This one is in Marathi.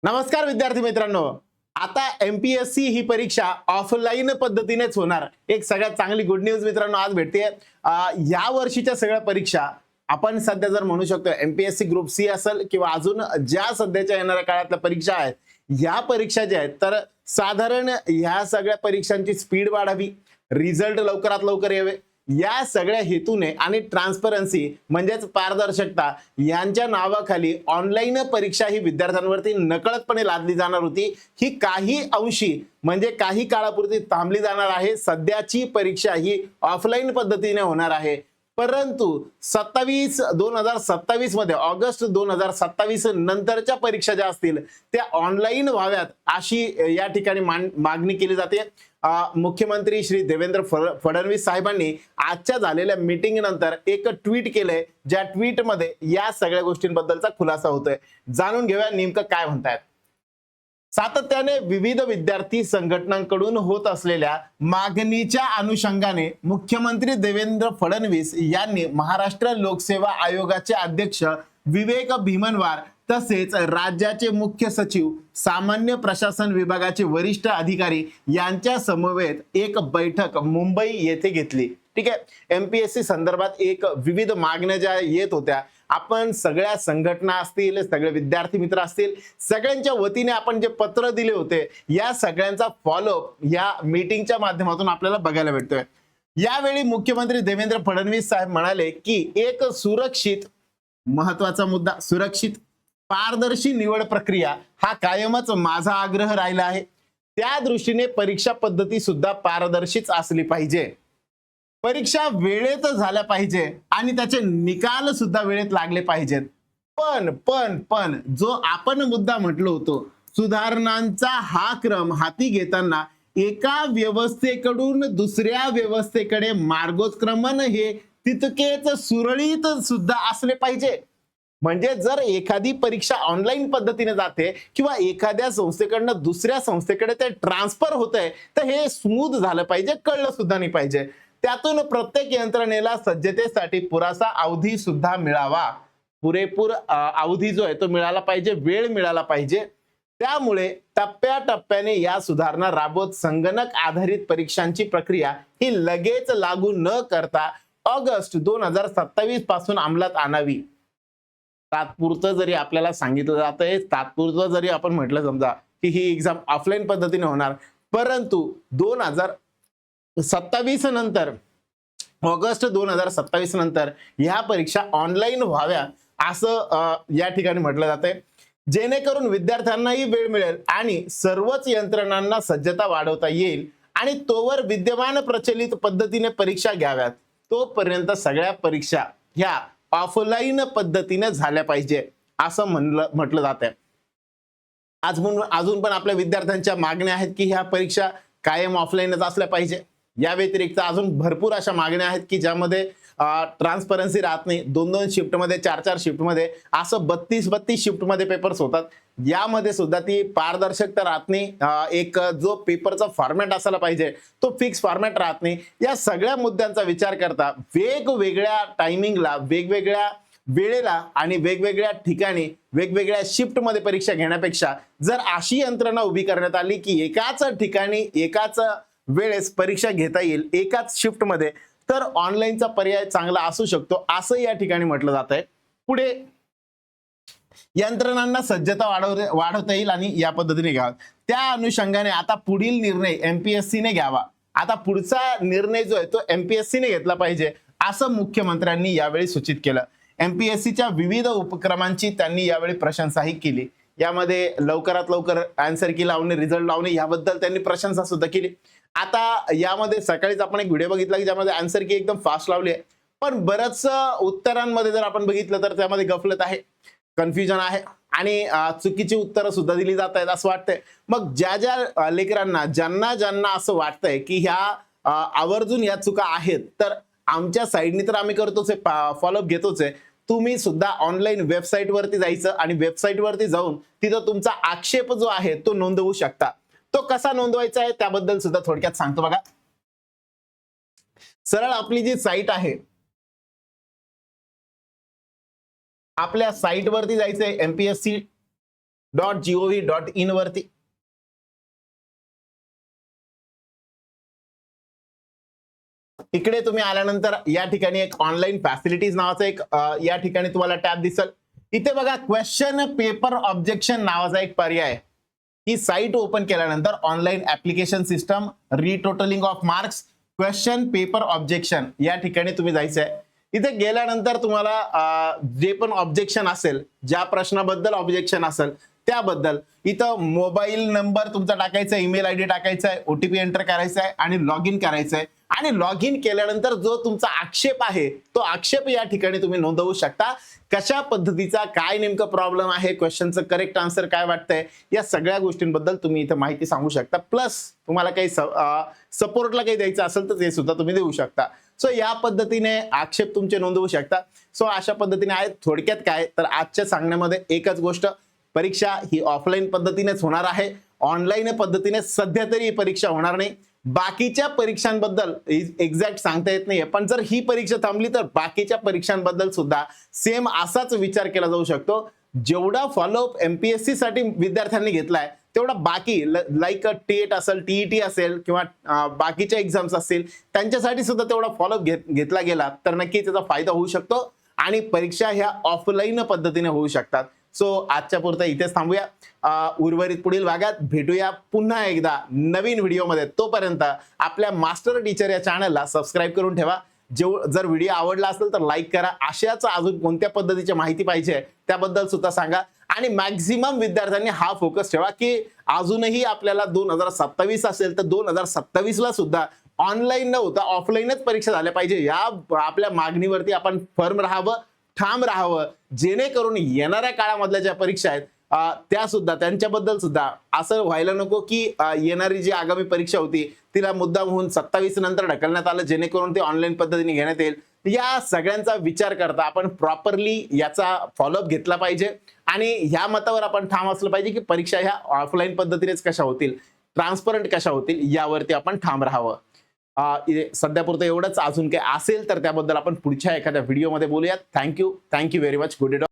नमस्कार विद्यार्थी मित्रांनो. आता एमपीएससी ही परीक्षा ऑफलाईन पद्धतीनेच होणार. एक सगळ्यात चांगली गुड न्यूज मित्रांनो आज भेटते. या वर्षीच्या सगळ्या परीक्षा आपण सध्या जर म्हणू शकतो एमपीएससी ग्रुप सी असेल किंवा अजून ज्या सध्याच्या येणाऱ्या काळातल्या परीक्षा आहेत, या परीक्षा ज्या आहेत तर साधारण ह्या सगळ्या परीक्षांची स्पीड वाढावी, रिझल्ट लवकरात लवकर यावे, या सगळ्या हेतूने आणि ट्रान्सपरन्सी म्हणजेच पारदर्शकता यांच्या नावाखाली ऑनलाईन परीक्षा ही विद्यार्थ्यांवरती नकळतपणे लादली जाणार होती. ही काही अंशी म्हणजे काही काळापुरती थांबली जाणार आहे. सध्याची परीक्षा ही ऑफलाईन पद्धतीने होणार आहे. परंतु 2027 मध्ये ऑगस्ट 2027 नंतरच्या परीक्षा ज्या असतील त्या ऑनलाईन व्हाव्यात अशी या ठिकाणी मागणी केली जाते. मुख्यमंत्री श्री देवेंद्र फडणवीस साहेबांनी आजच्या झालेल्या मीटिंग नंतर एक ट्विट केलंय, ज्या ट्विट मध्ये या सगळ्या गोष्टींबद्दलचा खुलासा होतोय. जाणून घेऊया नेमकं काय म्हणतायत. सातत्याने विविध विद्यार्थी संघटनांकडून होत असलेल्या मागणीच्या अनुषंगाने मुख्यमंत्री देवेंद्र फडणवीस यांनी महाराष्ट्र लोकसेवा आयोगाचे अध्यक्ष विवेक भीमनवार तसेच राज्याचे मुख्य सचिव, सामान्य प्रशासन विभागाचे वरिष्ठ अधिकारी यांच्या समवेत एक बैठक मुंबई येथे घेतली. ठीक आहे. एमपीएससी संदर्भात एक विविध मागण्या ज्या येत होत्या, आपण सगळ्या संघटना असतील, सगळे विद्यार्थी मित्र असतील, सगळ्यांच्या वतीने आपण जे पत्र दिले होते या सगळ्यांचा फॉलोअप या मीटिंगच्या माध्यमातून आपल्याला बघायला भेटतोय. यावेळी मुख्यमंत्री देवेंद्र फडणवीस साहेब म्हणाले की एक सुरक्षित, महत्वाचा मुद्दा, सुरक्षित पारदर्शी निवड प्रक्रिया हा कायमच माझा आग्रह राहिला आहे. त्या दृष्टीने परीक्षा पद्धती सुद्धा पारदर्शीच असली पाहिजे. परीक्षा वेळेत झाल्या पाहिजे आणि त्याचे निकाल सुद्धा वेळेत लागले पाहिजेत. पण जो आपण मुद्दा म्हटलो होतो, सुधारणांचा हा क्रम हाती घेताना एका व्यवस्थेकडून दुसऱ्या व्यवस्थेकडे मार्गोत्क्रमण हे तितकेच सुरळीत सुद्धा असले पाहिजे. म्हणजे जर एखादी परीक्षा ऑनलाईन पद्धतीने जाते किंवा एखाद्या संस्थेकडनं दुसऱ्या संस्थेकडे ते ट्रान्सफर होतंय तर हे स्मूथ झालं पाहिजे, कळलं सुद्धा नाही पाहिजे. त्यातून प्रत्येक यंत्रणेला सज्जतेसाठी पुरेसा अवधी सुद्धा मिळावा. पुरेपूर अवधी जो आहे तो मिळाला पाहिजे, वेळ मिळाला पाहिजे. त्यामुळे टप्प्याटप्प्याने या सुधारणा राबवत संगणक आधारित परीक्षांची प्रक्रिया ही लगेच लागू न करता ऑगस्ट 2027 पासून अंमलात आणावी. तात्पुरतं जरी आपल्याला सांगितलं जातंय, तात्पुरतं जरी आपण म्हटलं समजा की ही एक्झाम ऑफलाईन पद्धतीने होणार, परंतु 2027 नंतर, ऑगस्ट 2027 नंतर ह्या परीक्षा ऑनलाईन व्हाव्या असं या ठिकाणी म्हटलं जातंय, जेणेकरून विद्यार्थ्यांनाही वेळ मिळेल आणि सर्वच यंत्रणांना सज्जता वाढवता येईल आणि तोवर विद्यमान प्रचलित पद्धतीने परीक्षा घ्याव्यात. तोपर्यंत सगळ्या परीक्षा ह्या ऑफलाईन पद्धतीने झाल्या पाहिजे असं म्हटलं जात आहे. अजून पण आपल्या विद्यार्थ्यांच्या मागण्या आहेत की ह्या परीक्षा कायम ऑफलाईनच असल्या पाहिजे. या व्यतिरिक्त अजून भरपूर अशा मागण्या आहेत की ज्यामध्ये ट्रान्सपरन्सी राहत नाही. 2-2 शिफ्टमध्ये, 4-4 शिफ्टमध्ये, असं 32-32 शिफ्टमध्ये पेपर्स होतात. यामध्ये सुद्धा ती पारदर्शकता राहत नाही. एक जो पेपरचा फॉर्मॅट असायला पाहिजे तो फिक्स फॉर्मॅट राहत नाही. या सगळ्या मुद्द्यांचा विचार करता वेगवेगळ्या टायमिंगला, वेगवेगळ्या वेळेला आणि वेगवेगळ्या ठिकाणी वेगवेगळ्या शिफ्टमध्ये परीक्षा घेण्यापेक्षा जर अशी यंत्रणा उभी करण्यात आली की एकाच ठिकाणी एकाच वेळेस परीक्षा घेता येईल एकाच शिफ्टमध्ये, तर ऑनलाईनचा पर्याय चांगला असू शकतो असं या ठिकाणी म्हटलं जात आहे. पुढे यंत्रणांना सज्जता वाढवता येईल आणि या पद्धतीने घ्यावा. त्या अनुषंगाने आता पुढील निर्णय एमपीएससीने घ्यावा. आता पुढचा निर्णय जो आहे तो एमपीएससीने घेतला पाहिजे असं मुख्यमंत्र्यांनी यावेळी सूचित केलं. एमपीएससीच्या विविध उपक्रमांची त्यांनी यावेळी प्रशंसाही केली. यामध्ये लवकरात लवकर आन्सर की लावणे, रिझल्ट लावणे याबद्दल त्यांनी प्रशंसा सुद्धा केली. आता यामध्ये सकाळीच आपण एक व्हिडिओ बघितला की ज्यामध्ये आन्सर की एकदम फास्ट लावली आहे, पण बरंच उत्तरांमध्ये जर आपण बघितलं तर त्यामध्ये गफलत आहे, कन्फ्युजन आहे आणि चुकीची उत्तरं सुद्धा दिली जात आहेत असं वाटतंय. मग ज्या लेकरांना ज्यांना असं वाटतंय की ह्या आवर्जून या चुका आहेत, तर आमच्या साईडनी तर आम्ही करतोच आहे, फॉलोअप घेतोच आहे. तुम्ही सुद्धा ऑनलाईन वेबसाईट वरती जायचं आणि वेबसाईट वरती जाऊन तिथं तुमचा आक्षेप जो आहे तो नोंदवू शकता. तो कसा नोंदवायचा आहे त्याबद्दल सुद्धा थोडक्यात सांगतो बघा. सरळ आपली जी साईट आहे, आपल्या साईट वरती जायचंय, www.ncert.gov.in वरती. इकडे तुम्ही आल्यानंतर या ठिकाणी एक ऑनलाईन फॅसिलिटीज नावाचा एक या ठिकाणी तुम्हाला टॅब दिसेल. इथे बघा क्वेश्चन पेपर ऑब्जेक्शन नावाचा एक पर्याय. ही साईट ओपन केल्यानंतर online application system, retotalling of marks, question paper objection या ठिकाणी तुम्ही जायचं आहे. इथे गेल्यानंतर तुम्हाला जे पण ऑब्जेक्शन असेल, ज्या प्रश्नाबद्दल ऑब्जेक्शन असेल त्याबद्दल इथं मोबाईल नंबर तुमचा टाकायचा, ईमेल आयडी टाकायचा आहे, ओटीपी एंटर करायचा आहे आणि लॉग इन करायचं आहे. आणि लॉग इन केल्यानंतर जो तुमचा आक्षेप आहे तो आक्षेप या ठिकाणी तुम्ही नोंदवू शकता. कशा पद्धतीचा काय नेमकं प्रॉब्लेम आहे, क्वेश्चनचं करेक्ट आन्सर काय वाटतंय, या सगळ्या गोष्टींबद्दल तुम्ही इथं माहिती सांगू शकता. प्लस तुम्हाला काही सपोर्टला काही द्यायचं असेल तर ते सुद्धा तुम्ही देऊ शकता. सो या पद्धतीने आक्षेप तुमचे नोंदवू शकता. सो अशा पद्धतीने आहे. थोडक्यात काय तर आजच्या सांगण्यामध्ये एकच गोष्ट, परीक्षा ही ऑफलाईन पद्धतीनेच होणार आहे. ऑनलाईन पद्धतीने सध्या तरी ही परीक्षा होणार नाही. बाकीच्या परीक्षांबद्दल एक्झॅक्ट सांगता येत नाहीये, पण जर ही परीक्षा थांबली तर बाकीच्या परीक्षांबद्दल सुद्धा सेम असाच विचार केला जाऊ शकतो. जेवढा फॉलोअप एमपीएससी साठी विद्यार्थ्यांनी घेतलाय तेवढा बाकी लाईक टेट असेल, टीईटी असेल किंवा बाकीच्या एक्झाम्स असतील त्यांच्यासाठी सुद्धा तेवढा फॉलोअप घेतला गेला तर नक्की त्याचा फायदा होऊ शकतो आणि परीक्षा ह्या ऑफलाईन पद्धतीने होऊ शकतात. सो आजच्या पुरतं इथेच थांबूया. उर्वरित पुढील भागात भेटूया पुन्हा एकदा नवीन व्हिडिओमध्ये. तोपर्यंत आपल्या मास्टर टीचर या चॅनलला सबस्क्राईब करून ठेवा. जर व्हिडिओ आवडला असेल तर लाईक करा. अशाच अजून कोणत्या पद्धतीची माहिती पाहिजे त्याबद्दल सुद्धा सांगा. आणि मॅक्झिमम विद्यार्थ्यांनी हा फोकस ठेवा की अजूनही आपल्याला 2027 असेल तर 2027 ला सुद्धा ऑनलाईन न होता ऑफलाईनच परीक्षा झाल्या पाहिजे. या आपल्या मागणीवरती आपण फर्म राहावं, ठाम राहावं, जेणेकरून येणाऱ्या काळामधल्या ज्या परीक्षा आहेत त्या सुद्धा त्यांच्याबद्दल सुद्धा असं व्हायला नको की येणारी जी आगामी परीक्षा होती तिला मुद्दाम होऊन 27 नंतर ढकलण्यात आलं जेणेकरून ते ऑनलाईन पद्धतीने घेण्यात येईल. या सगळ्यांचा विचार करता आपण प्रॉपरली याचा फॉलोअप घेतला पाहिजे आणि ह्या मतावर आपण ठाम असलं पाहिजे की परीक्षा ह्या ऑफलाईन पद्धतीनेच कशा होतील, ट्रान्सपरंट कशा होतील यावरती आपण ठाम राहावं. सध्यापुरतं एवढंच. अजून काही असेल तर त्याबद्दल आपण पुढच्या एखाद्या व्हिडिओमध्ये बोलूयात. Thank you very much. Good day.